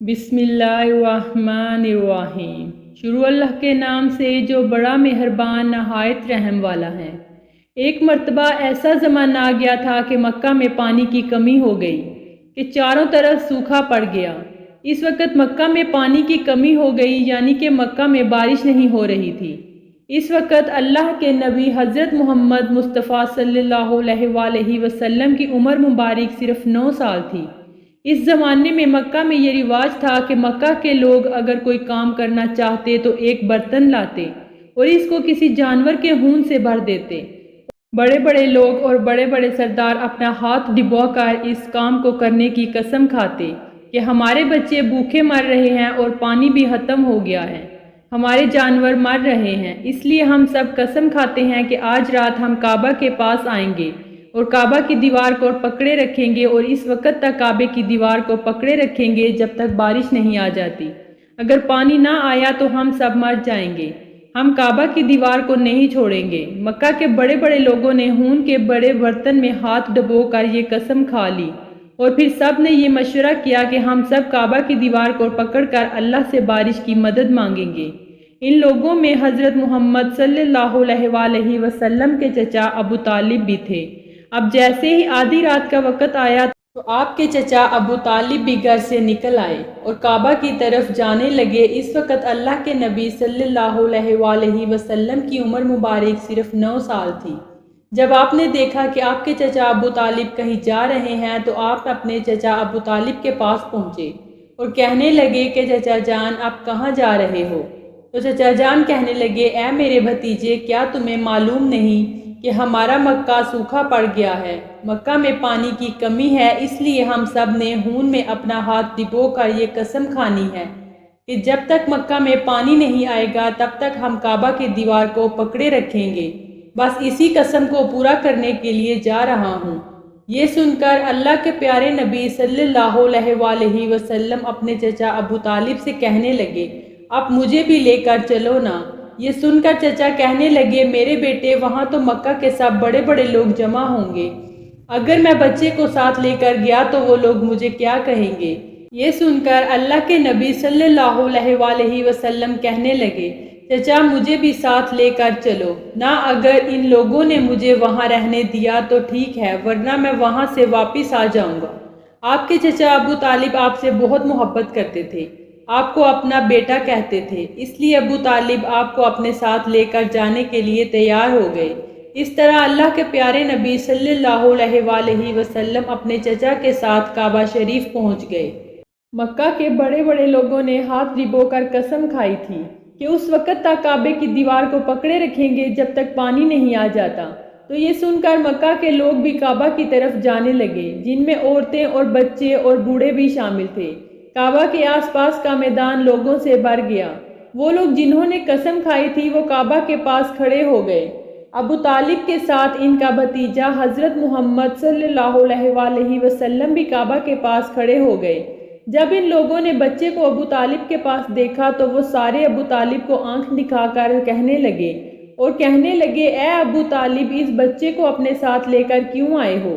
بسم اللہ الرحمن الرحیم۔ شروع اللہ کے نام سے جو بڑا مہربان نہایت رحم والا ہے۔ ایک مرتبہ ایسا زمانہ آ گیا تھا کہ مکہ میں پانی کی کمی ہو گئی کہ چاروں طرف سوکھا پڑ گیا۔ اس وقت مکہ میں پانی کی کمی ہو گئی، یعنی کہ مکہ میں بارش نہیں ہو رہی تھی۔ اس وقت اللہ کے نبی حضرت محمد مصطفیٰ صلی اللہ علیہ وآلہ وسلم کی عمر مبارک صرف 9 سال تھی۔ اس زمانے میں مکہ میں یہ رواج تھا کہ مکہ کے لوگ اگر کوئی کام کرنا چاہتے تو ایک برتن لاتے اور اس کو کسی جانور کے خون سے بھر دیتے۔ بڑے بڑے لوگ اور بڑے بڑے سردار اپنا ہاتھ ڈبو کر اس کام کو کرنے کی قسم کھاتے کہ ہمارے بچے بھوکے مر رہے ہیں اور پانی بھی ختم ہو گیا ہے، ہمارے جانور مر رہے ہیں، اس لیے ہم سب قسم کھاتے ہیں کہ آج رات ہم کعبہ کے پاس آئیں گے اور کعبہ کی دیوار کو پکڑے رکھیں گے اور اس وقت تک کعبے کی دیوار کو پکڑے رکھیں گے جب تک بارش نہیں آ جاتی۔ اگر پانی نہ آیا تو ہم سب مر جائیں گے، ہم کعبہ کی دیوار کو نہیں چھوڑیں گے۔ مکہ کے بڑے بڑے لوگوں نے خون کے بڑے برتن میں ہاتھ ڈبو کر یہ قسم کھا لی اور پھر سب نے یہ مشورہ کیا کہ ہم سب کعبہ کی دیوار کو پکڑ کر اللہ سے بارش کی مدد مانگیں گے۔ ان لوگوں میں حضرت محمد صلی اللہ علیہ وآلہ وسلم کے چچا ابو طالب بھی تھے۔ اب جیسے ہی آدھی رات کا وقت آیا تو آپ کے چچا ابو طالب بھی گھر سے نکل آئے اور کعبہ کی طرف جانے لگے۔ اس وقت اللہ کے نبی صلی اللہ علیہ وآلہ وسلم کی عمر مبارک صرف 9 سال تھی۔ جب آپ نے دیکھا کہ آپ کے چچا ابو طالب کہیں جا رہے ہیں تو آپ اپنے چچا ابو طالب کے پاس پہنچے اور کہنے لگے کہ چچا جان آپ کہاں جا رہے ہو؟ تو چچا جان کہنے لگے، اے میرے بھتیجے، کیا تمہیں معلوم نہیں کہ ہمارا مکہ سوکھا پڑ گیا ہے، مکہ میں پانی کی کمی ہے، اس لیے ہم سب نے خون میں اپنا ہاتھ ڈبو کر یہ قسم کھانی ہے کہ جب تک مکہ میں پانی نہیں آئے گا تب تک ہم کعبہ کی دیوار کو پکڑے رکھیں گے۔ بس اسی قسم کو پورا کرنے کے لیے جا رہا ہوں۔ یہ سن کر اللہ کے پیارے نبی صلی اللہ علیہ وآلہ وسلم اپنے چچا ابو طالب سے کہنے لگے، اب مجھے بھی لے کر چلو نا۔ یہ سن کر چچا کہنے لگے، میرے بیٹے، وہاں تو مکہ کے سب بڑے بڑے لوگ جمع ہوں گے، اگر میں بچے کو ساتھ لے کر گیا تو وہ لوگ مجھے کیا کہیں گے؟ یہ سن کر اللہ کے نبی صلی اللہ علیہ وآلہ وسلم کہنے لگے، چچا مجھے بھی ساتھ لے کر چلو نہ، اگر ان لوگوں نے مجھے وہاں رہنے دیا تو ٹھیک ہے، ورنہ میں وہاں سے واپس آ جاؤں گا۔ آپ کے چچا ابو طالب آپ سے بہت محبت کرتے تھے، آپ کو اپنا بیٹا کہتے تھے، اس لیے ابو طالب آپ کو اپنے ساتھ لے کر جانے کے لیے تیار ہو گئے۔ اس طرح اللہ کے پیارے نبی صلی اللہ علیہ وآلہ وسلم اپنے چچا کے ساتھ کعبہ شریف پہنچ گئے۔ مکہ کے بڑے بڑے لوگوں نے ہاتھ ڈبو کر قسم کھائی تھی کہ اس وقت تک کعبے کی دیوار کو پکڑے رکھیں گے جب تک پانی نہیں آ جاتا۔ تو یہ سن کر مکہ کے لوگ بھی کعبہ کی طرف جانے لگے، جن میں عورتیں اور بچے اور بوڑھے بھی شامل تھے۔ کعبہ کے آس پاس کا میدان لوگوں سے بھر گیا۔ وہ لوگ جنہوں نے قسم کھائی تھی وہ کعبہ کے پاس کھڑے ہو گئے۔ ابو طالب کے ساتھ ان کا بھتیجا حضرت محمد صلی اللہ علیہ وآلہ وسلم بھی کعبہ کے پاس کھڑے ہو گئے۔ جب ان لوگوں نے بچے کو ابو طالب کے پاس دیکھا تو وہ سارے ابو طالب کو آنکھ دکھا کر کہنے لگے، اے ابو طالب، اس بچے کو اپنے ساتھ لے کر کیوں آئے ہو؟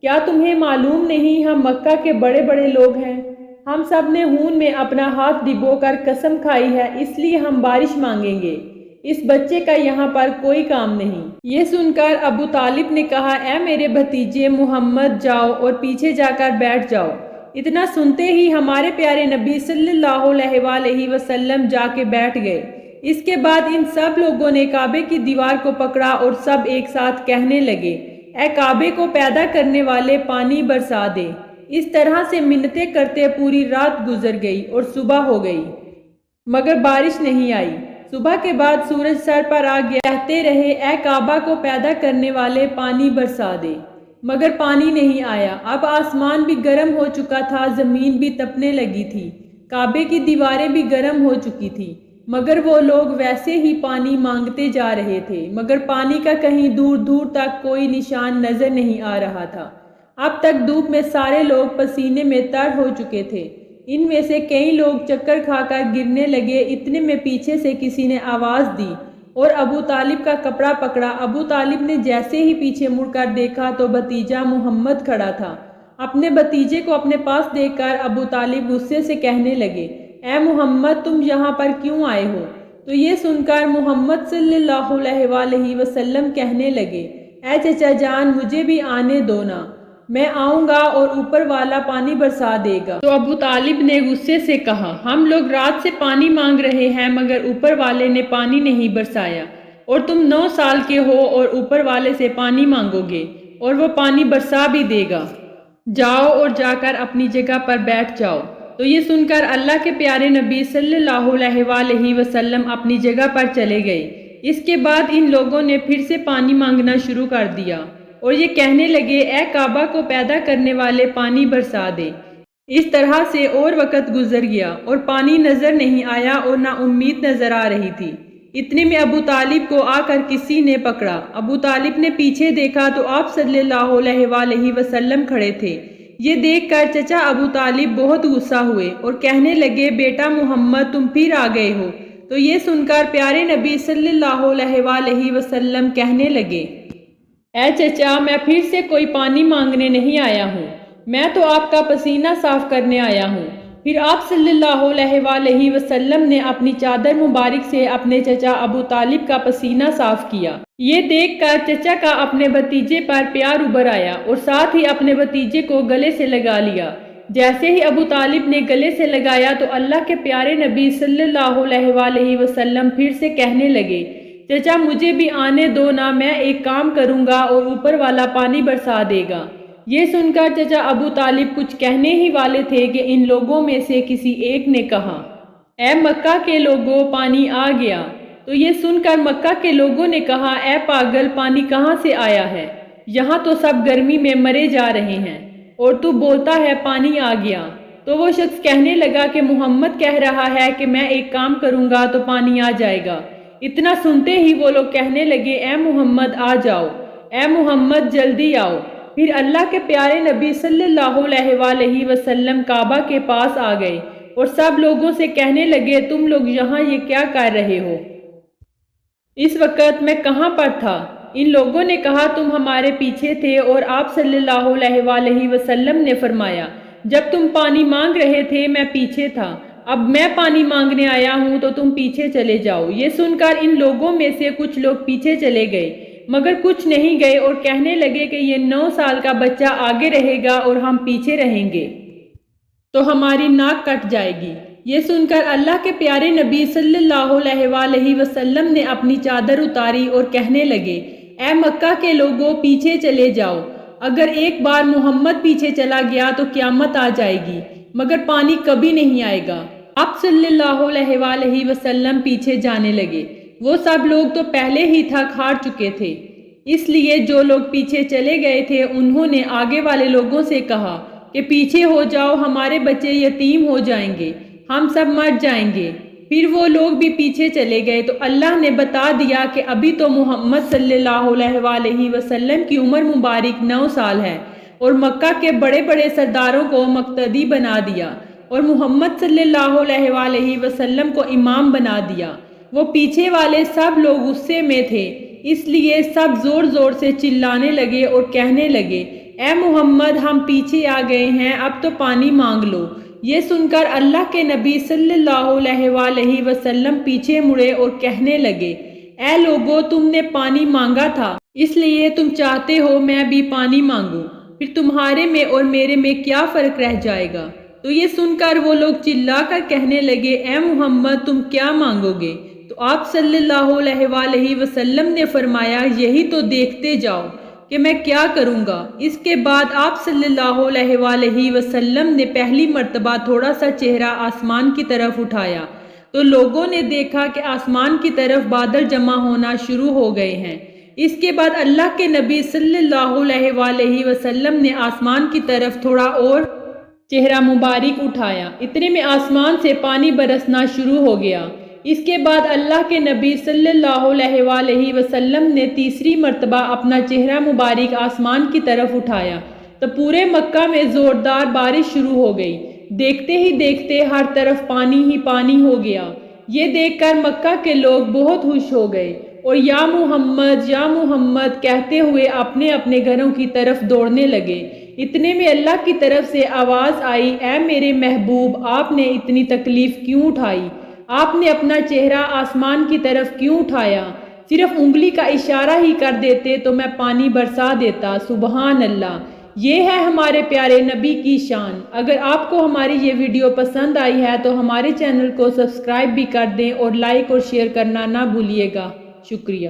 کیا تمہیں معلوم نہیں ہم مکہ کے بڑے بڑے لوگ ہیں؟ ہم سب نے خون میں اپنا ہاتھ ڈبو کر قسم کھائی ہے، اس لیے ہم بارش مانگیں گے، اس بچے کا یہاں پر کوئی کام نہیں۔ یہ سن کر ابو طالب نے کہا، اے میرے بھتیجے محمد، جاؤ اور پیچھے جا کر بیٹھ جاؤ۔ اتنا سنتے ہی ہمارے پیارے نبی صلی اللہ علیہ وآلہ وسلم جا کے بیٹھ گئے۔ اس کے بعد ان سب لوگوں نے کعبے کی دیوار کو پکڑا اور سب ایک ساتھ کہنے لگے، اے کعبے کو پیدا کرنے والے، پانی برسا دے۔ اس طرح سے منتیں کرتے پوری رات گزر گئی اور صبح ہو گئی مگر بارش نہیں آئی۔ صبح کے بعد سورج سر پر آ گیا، کہتے رہے، اے کعبہ کو پیدا کرنے والے، پانی برسا دے، مگر پانی نہیں آیا۔ اب آسمان بھی گرم ہو چکا تھا، زمین بھی تپنے لگی تھی، کعبے کی دیواریں بھی گرم ہو چکی تھی، مگر وہ لوگ ویسے ہی پانی مانگتے جا رہے تھے، مگر پانی کا کہیں دور دور تک کوئی نشان نظر نہیں آ رہا تھا۔ اب تک دھوپ میں سارے لوگ پسینے میں تر ہو چکے تھے، ان میں سے کئی لوگ چکر کھا کر گرنے لگے۔ اتنے میں پیچھے سے کسی نے آواز دی اور ابو طالب کا کپڑا پکڑا۔ ابو طالب نے جیسے ہی پیچھے مڑ کر دیکھا تو بھتیجا محمد کھڑا تھا۔ اپنے بھتیجے کو اپنے پاس دیکھ کر ابو طالب غصے سے کہنے لگے، اے محمد تم یہاں پر کیوں آئے ہو؟ تو یہ سن کر محمد صلی اللہ علیہ وآلہ وسلم کہنے لگے، اے چچا جان مجھے بھی آنے دو نا، میں آؤں گا اور اوپر والا پانی برسا دے گا۔ تو ابو طالب نے غصے سے کہا، ہم لوگ رات سے پانی مانگ رہے ہیں مگر اوپر والے نے پانی نہیں برسایا، اور تم 9 سال کے ہو اور اوپر والے سے پانی مانگو گے اور وہ پانی برسا بھی دے گا، جاؤ اور جا کر اپنی جگہ پر بیٹھ جاؤ۔ تو یہ سن کر اللہ کے پیارے نبی صلی اللہ علیہ وآلہ وسلم اپنی جگہ پر چلے گئے۔ اس کے بعد ان لوگوں نے پھر سے پانی مانگنا شروع کر دیا اور یہ کہنے لگے، اے کعبہ کو پیدا کرنے والے پانی برسا دے۔ اس طرح سے اور وقت گزر گیا اور پانی نظر نہیں آیا اور نہ امید نظر آ رہی تھی۔ اتنے میں ابو طالب کو آ کر کسی نے پکڑا۔ ابو طالب نے پیچھے دیکھا تو آپ صلی اللہ علیہ وآلہ وسلم کھڑے تھے۔ یہ دیکھ کر چچا ابو طالب بہت غصہ ہوئے اور کہنے لگے، بیٹا محمد تم پھر آ گئے ہو۔ تو یہ سن کر پیارے نبی صلی اللہ علیہ وآلہ وسلم کہنے لگے، اے چچا میں پھر سے کوئی پانی مانگنے نہیں آیا ہوں، میں تو آپ کا پسینہ صاف کرنے آیا ہوں۔ پھر آپ صلی اللہ علیہ وآلہ وسلم نے اپنی چادر مبارک سے اپنے چچا ابو طالب کا پسینہ صاف کیا۔ یہ دیکھ کر چچا کا اپنے بھتیجے پر پیار ابھر آیا اور ساتھ ہی اپنے بھتیجے کو گلے سے لگا لیا۔ جیسے ہی ابو طالب نے گلے سے لگایا تو اللہ کے پیارے نبی صلی اللہ علیہ وآلہ وسلم پھر سے کہنے لگے، چچا مجھے بھی آنے دو نا، میں ایک کام کروں گا اور اوپر والا پانی برسا دے گا۔ یہ سن کر چچا ابو طالب کچھ کہنے ہی والے تھے کہ ان لوگوں میں سے کسی ایک نے کہا، اے مکہ کے لوگوں پانی آ گیا۔ تو یہ سن کر مکہ کے لوگوں نے کہا، اے پاگل پانی کہاں سے آیا ہے؟ یہاں تو سب گرمی میں مرے جا رہے ہیں اور تو بولتا ہے پانی آ گیا۔ تو وہ شخص کہنے لگا کہ محمد کہہ رہا ہے کہ میں ایک کام کروں گا تو پانی آ جائے گا۔ اتنا سنتے ہی وہ لوگ کہنے لگے، اے محمد آ جاؤ، اے محمد جلدی آؤ۔ پھر اللہ کے پیارے نبی صلی اللہ علیہ وآلہ وسلم کعبہ کے پاس آ گئے اور سب لوگوں سے کہنے لگے، تم لوگ یہاں یہ کیا کر رہے ہو؟ اس وقت میں کہاں پر تھا؟ ان لوگوں نے کہا، تم ہمارے پیچھے تھے اور آپ صلی اللہ علیہ وآلہ وسلم نے فرمایا، جب تم پانی مانگ رہے تھے میں پیچھے تھا، اب میں پانی مانگنے آیا ہوں تو تم پیچھے چلے جاؤ۔ یہ سن کر ان لوگوں میں سے کچھ لوگ پیچھے چلے گئے مگر کچھ نہیں گئے اور کہنے لگے کہ یہ 9 سال کا بچہ آگے رہے گا اور ہم پیچھے رہیں گے تو ہماری ناک کٹ جائے گی۔ یہ سن کر اللہ کے پیارے نبی صلی اللہ علیہ وآلہ وسلم نے اپنی چادر اتاری اور کہنے لگے، اے مکہ کے لوگوں پیچھے چلے جاؤ، اگر ایک بار محمد پیچھے چلا گیا تو قیامت آ جائے گی مگر پانی کبھی نہیں آئے گا۔ آپ صلی اللہ علیہ وآلہ وسلم پیچھے جانے لگے۔ وہ سب لوگ تو پہلے ہی تھک ہار چکے تھے، اس لیے جو لوگ پیچھے چلے گئے تھے انہوں نے آگے والے لوگوں سے کہا کہ پیچھے ہو جاؤ، ہمارے بچے یتیم ہو جائیں گے، ہم سب مر جائیں گے۔ پھر وہ لوگ بھی پیچھے چلے گئے تو اللہ نے بتا دیا کہ ابھی تو محمد صلی اللہ علیہ وآلہ وسلم کی عمر مبارک 9 سال ہے اور مکہ کے بڑے بڑے سرداروں کو مقتدی بنا دیا اور محمد صلی اللہ علیہ وآلہ وسلم کو امام بنا دیا۔ وہ پیچھے والے سب لوگ غصے میں تھے، اس لیے سب زور زور سے چلانے لگے اور کہنے لگے، اے محمد ہم پیچھے آ گئے ہیں، اب تو پانی مانگ لو۔ یہ سن کر اللہ کے نبی صلی اللہ علیہ وآلہ وسلم پیچھے مڑے اور کہنے لگے، اے لوگو تم نے پانی مانگا تھا اس لیے تم چاہتے ہو میں بھی پانی مانگوں، پھر تمہارے میں اور میرے میں کیا فرق رہ جائے گا؟ تو یہ سن کر وہ لوگ چلا کر کہنے لگے، اے محمد تم کیا مانگو گے؟ تو آپ صلی اللہ علیہ وآلہ وسلم نے فرمایا، یہی تو دیکھتے جاؤ کہ میں کیا کروں گا۔ اس کے بعد آپ صلی اللہ علیہ وآلہ وسلم نے پہلی مرتبہ تھوڑا سا چہرہ آسمان کی طرف اٹھایا تو لوگوں نے دیکھا کہ آسمان کی طرف بادل جمع ہونا شروع ہو گئے ہیں۔ اس کے بعد اللہ کے نبی صلی اللہ علیہ وآلہ وسلم نے آسمان کی طرف تھوڑا اور چہرہ مبارک اٹھایا، اتنے میں آسمان سے پانی برسنا شروع ہو گیا۔ اس کے بعد اللہ کے نبی صلی اللہ علیہ وآلہ وسلم نے تیسری مرتبہ اپنا چہرہ مبارک آسمان کی طرف اٹھایا تو پورے مکہ میں زوردار بارش شروع ہو گئی۔ دیکھتے ہی دیکھتے ہر طرف پانی ہی پانی ہو گیا۔ یہ دیکھ کر مکہ کے لوگ بہت خوش ہو گئے اور یا محمد کہتے ہوئے اپنے اپنے گھروں کی طرف دوڑنے لگے۔ اتنے میں اللہ کی طرف سے آواز آئی، اے میرے محبوب، آپ نے اتنی تکلیف کیوں اٹھائی؟ آپ نے اپنا چہرہ آسمان کی طرف کیوں اٹھایا؟ صرف انگلی کا اشارہ ہی کر دیتے تو میں پانی برسا دیتا۔ سبحان اللہ۔ یہ ہے ہمارے پیارے نبی کی شان۔ اگر آپ کو ہماری یہ ویڈیو پسند آئی ہے تو ہمارے چینل کو سبسکرائب بھی کر دیں اور لائک اور شیئر کرنا نہ بھولیے گا۔ شکریہ۔